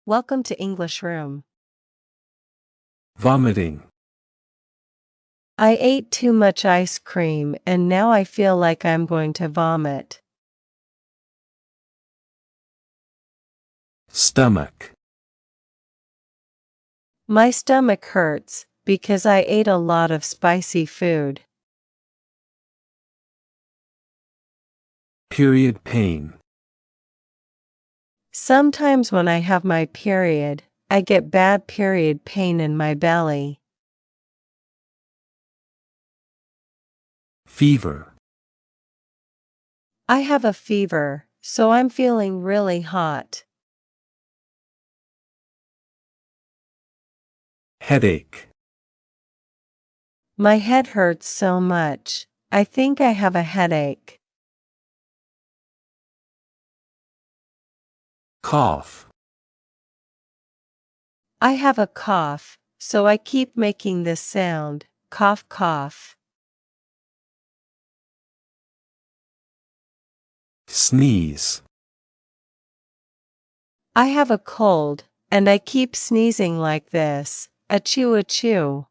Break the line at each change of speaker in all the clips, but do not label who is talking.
Welcome to English Room.
Vomiting.
I ate too much ice cream and now I feel like I'm going to vomit.
Stomach.
My stomach hurts because I ate a lot of spicy food.
Period pain.
Sometimes when I have my period, I get bad period pain in my belly.
Fever.
I have a fever, so I'm feeling really hot.
Headache.
My head hurts so much. I think I have a headache.
Cough.
I have a cough, so I keep making this sound, cough cough.
Sneeze.
I have a cold, and I keep sneezing like this, achoo achoo.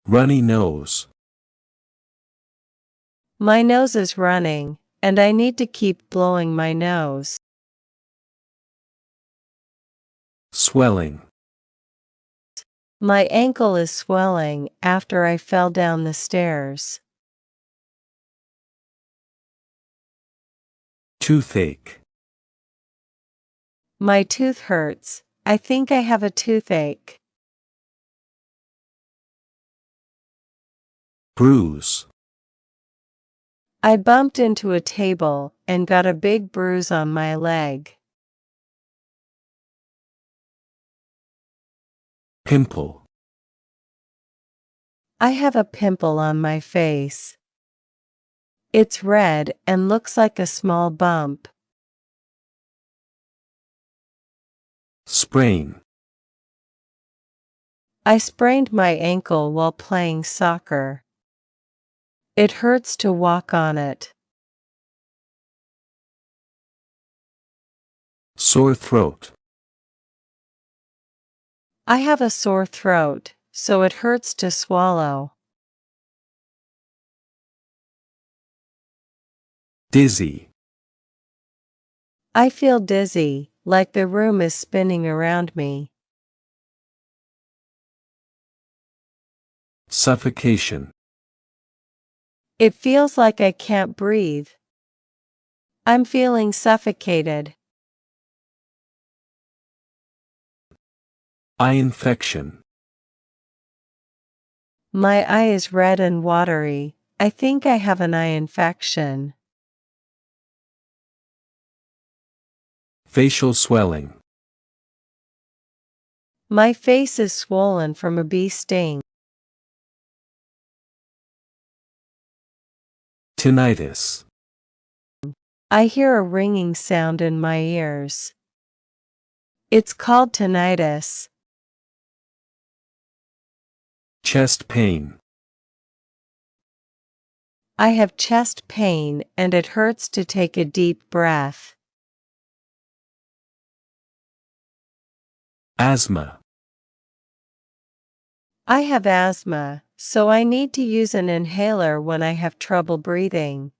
Runny nose.
My nose is running, and I need to keep blowing my nose.
Swelling.
My ankle is swelling after I fell down the stairs.
Toothache.
My tooth hurts. I think I have a toothache.
Bruise.
I bumped into a table and got a big bruise on my leg.
Pimple.
I have a pimple on my face. It's red and looks like a small bump.
Sprain.
I sprained my ankle while playing soccer. It hurts to walk on it.
Sore throat.
I have a sore throat, so it hurts to swallow.
Dizzy.
I feel dizzy, like the room is spinning around me.
Suffocation.
It feels like I can't breathe. I'm feeling suffocated.
Eye infection.
My eye is red and watery. I think I have an eye infection.
Facial swelling.
My face is swollen from a bee sting.
Tinnitus.
I hear a ringing sound in my ears. It's called tinnitus.
Chest pain.
I have chest pain and it hurts to take a deep breath.
Asthma.
I have asthma, so I need to use an inhaler when I have trouble breathing.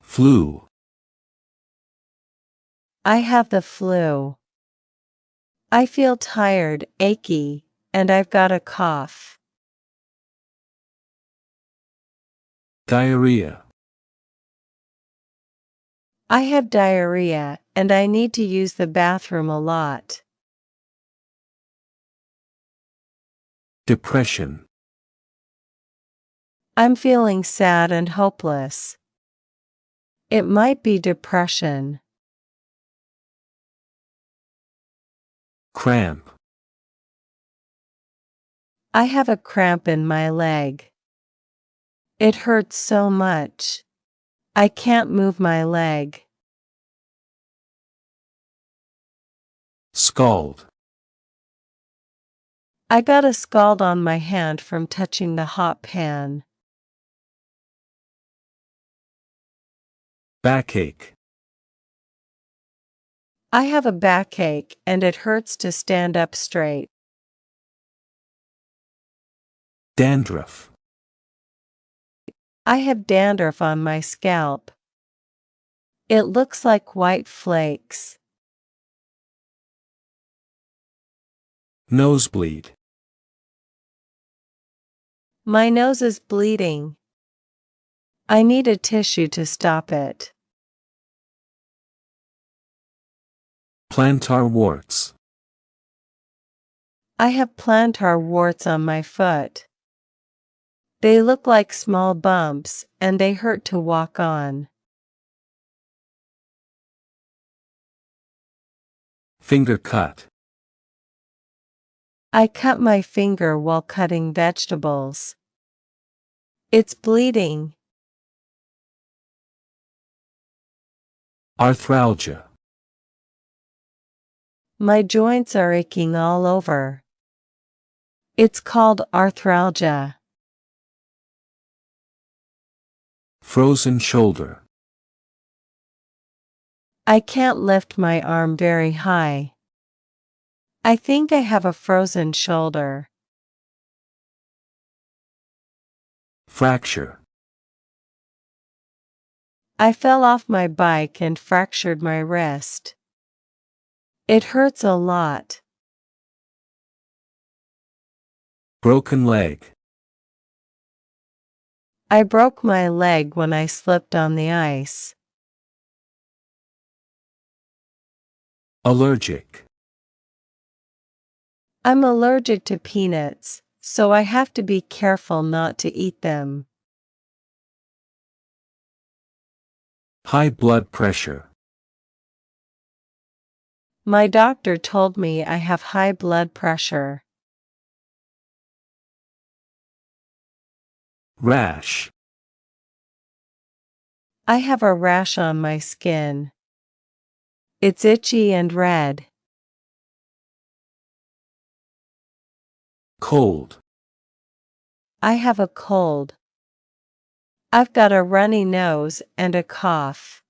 Flu.
I have the flu. I feel tired, achy, and I've got a cough.
Diarrhea.
I have diarrhea, and I need to use the bathroom a lot.
Depression.
I'm feeling sad and hopeless. It might be depression.
Cramp.
I have a cramp in my leg. It hurts so much. I can't move my leg.
Scald.
I got a scald on my hand from touching the hot pan.
Backache.
I have a backache and it hurts to stand up straight.
Dandruff.
I have dandruff on my scalp. It looks like white flakes.
Nosebleed.
My nose is bleeding. I need a tissue to stop it.
Plantar warts.
I have plantar warts on my foot. They look like small bumps and they hurt to walk on.
Finger cut.
I cut my finger while cutting vegetables. It's bleeding.
Arthralgia.
My joints are aching all over. It's called arthralgia.
Frozen shoulder.
I can't lift my arm very high. I think I have a frozen shoulder.
Fracture.
I fell off my bike and fractured my wrist. It hurts a lot.
Broken leg.
I broke my leg when I slipped on the ice.
Allergic.
I'm allergic to peanuts, so I have to be careful not to eat them.
High blood pressure.
My doctor told me I have high blood pressure.
Rash.
I have a rash on my skin. It's itchy and red.
Cold.
I have a cold. I've got a runny nose and a cough.